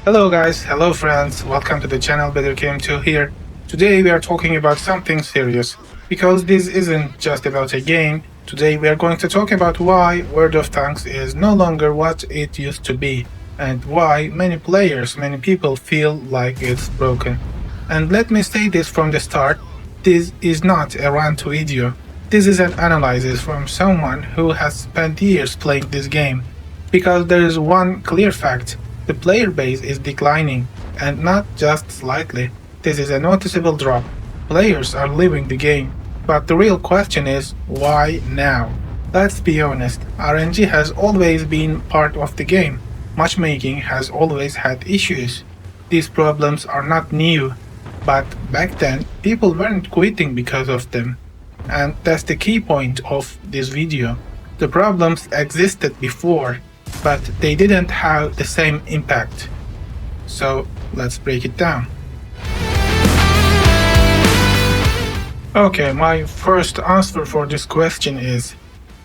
Hello guys, hello friends, welcome to the channel Better Came to here. Today we are talking about something serious, because this isn't just about a game. Today we are going to talk about why World of Tanks is no longer what it used to be, and why many people feel like it's broken. And let me say this from the start, this is not a rant video. This is an analysis from someone who has spent years playing this game. Because there is one clear fact, the player base is declining, and not just slightly. This is a noticeable drop. Players are leaving the game. But the real question is, why now? Let's be honest, RNG has always been part of the game. Matchmaking has always had issues. These problems are not new, but back then, people weren't quitting because of them. And that's the key point of this video. The problems existed before, but they didn't have the same impact. So let's break it down. Okay, my first answer for this question is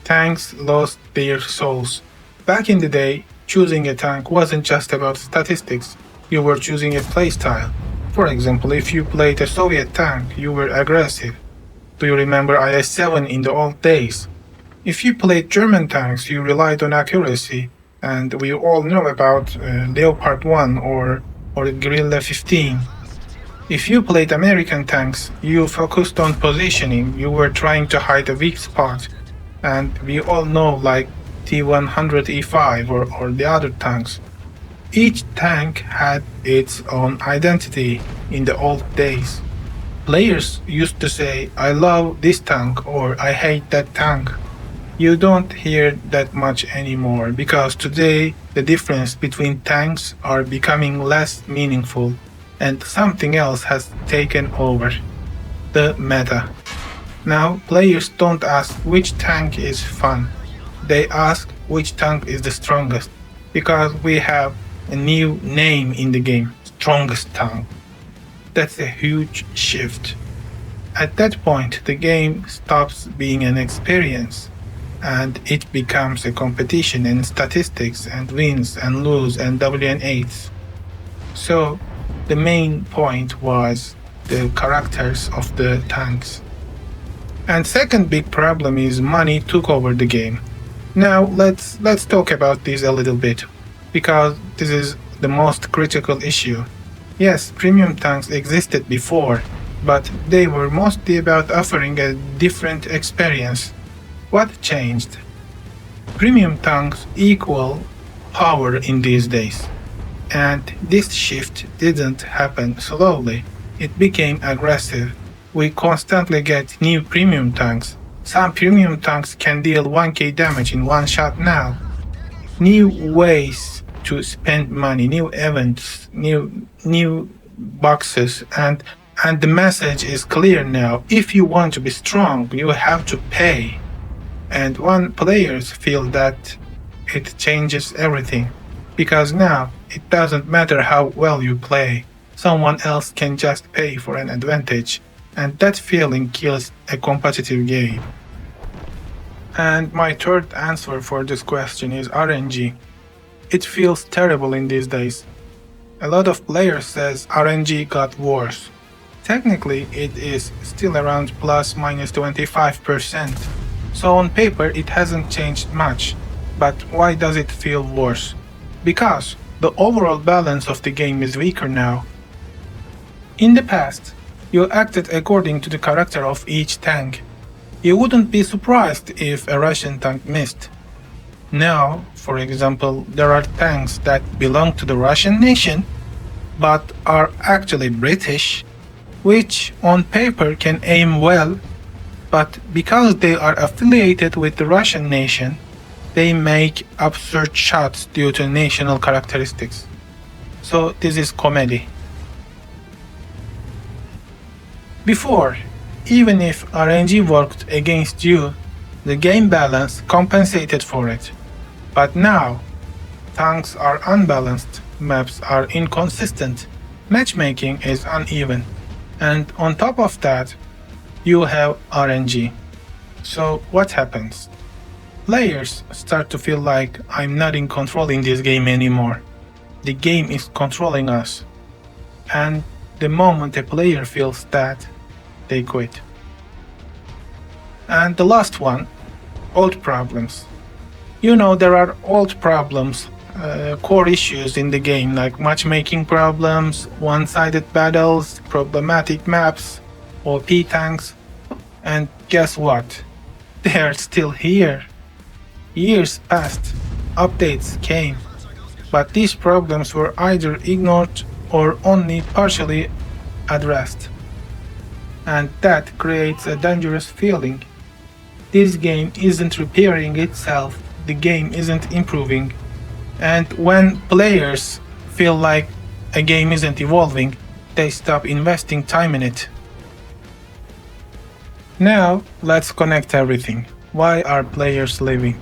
tanks lost their souls. Back in the day, choosing a tank wasn't just about statistics, you were choosing a playstyle. For example, if you played a Soviet tank, you were aggressive. Do you remember IS-7 in the old days? If you played German tanks, you relied on accuracy, and we all know about Leopard 1 or Guerrilla 15. If you played American tanks, you focused on positioning, you were trying to hide a weak spot, and we all know like T-100E5 or the other tanks. Each tank had its own identity in the old days. Players used to say, I love this tank or I hate that tank. You don't hear that much anymore because today the difference between tanks are becoming less meaningful and something else has taken over. The meta. Now players don't ask which tank is fun. They ask which tank is the strongest because we have a new name in the game, strongest tank. That's a huge shift. At that point, the game stops being an experience and it becomes a competition in statistics and wins and lose and WN8s. So, the main point was the characters of the tanks. And second big problem is money took over the game. Now let's talk about this a little bit, because this is the most critical issue. Yes, premium tanks existed before, but they were mostly about offering a different experience. What changed? Premium tanks equal power in these days. And this shift didn't happen slowly. It became aggressive. We constantly get new premium tanks. Some premium tanks can deal 1k damage in one shot now. New ways to spend money, new events, new boxes, and the message is clear now. If you want to be strong, you have to pay. And when players feel that, it changes everything. Because now, it doesn't matter how well you play, someone else can just pay for an advantage, and that feeling kills a competitive game. And my third answer for this question is RNG. It feels terrible in these days. A lot of players says RNG got worse. Technically, it is still around plus minus 25%. So on paper, it hasn't changed much. But why does it feel worse? Because the overall balance of the game is weaker now. In the past, you acted according to the character of each tank. You wouldn't be surprised if a Russian tank missed. Now, for example, there are tanks that belong to the Russian nation, but are actually British, which on paper can aim well, but because they are affiliated with the Russian nation, they make absurd shots due to national characteristics. So this is comedy. Before, even if RNG worked against you, the game balance compensated for it. But now, tanks are unbalanced, maps are inconsistent, matchmaking is uneven, and on top of that, you have RNG. So what happens? Players start to feel like I'm not in control in this game anymore. the game is controlling us. And the moment a player feels that, they quit. And the last one, old problems. There are old problems, core issues in the game like matchmaking problems, one-sided battles, problematic maps, OP tanks. And guess what? They are still here. Years passed, updates came, but these problems were either ignored or only partially addressed. And that creates a dangerous feeling. This game isn't repairing itself, the game isn't improving. And when players feel like a game isn't evolving, they stop investing time in it. Now, let's connect everything. Why are players leaving?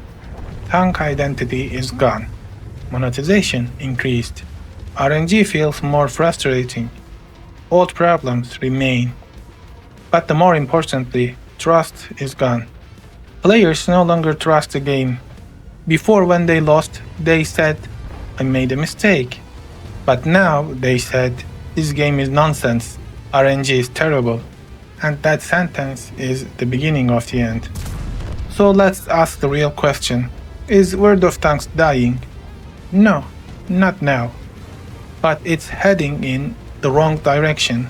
Tank identity is gone. Monetization increased. RNG feels more frustrating. Old problems remain. But the more importantly, trust is gone. Players no longer trust the game. Before, when they lost, they said, I made a mistake. But now they said, this game is nonsense. RNG is terrible. And that sentence is the beginning of the end. So let's ask the real question. Is World of Tanks dying? No, not now. But it's heading in the wrong direction.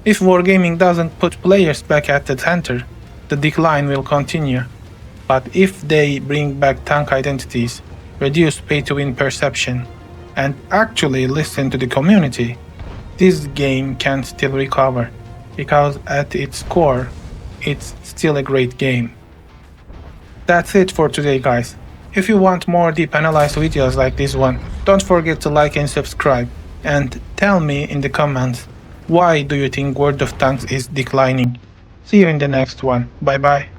If wargaming doesn't put players back at the center, the decline will continue. But if they bring back tank identities, reduce pay-to-win perception, and actually listen to the community, this game can still recover. Because at its core, it's still a great game. That's it for today, guys. If you want more deep analyzed videos like this one, don't forget to like and subscribe. And tell me in the comments, why do you think World of Tanks is declining? See you in the next one. Bye bye.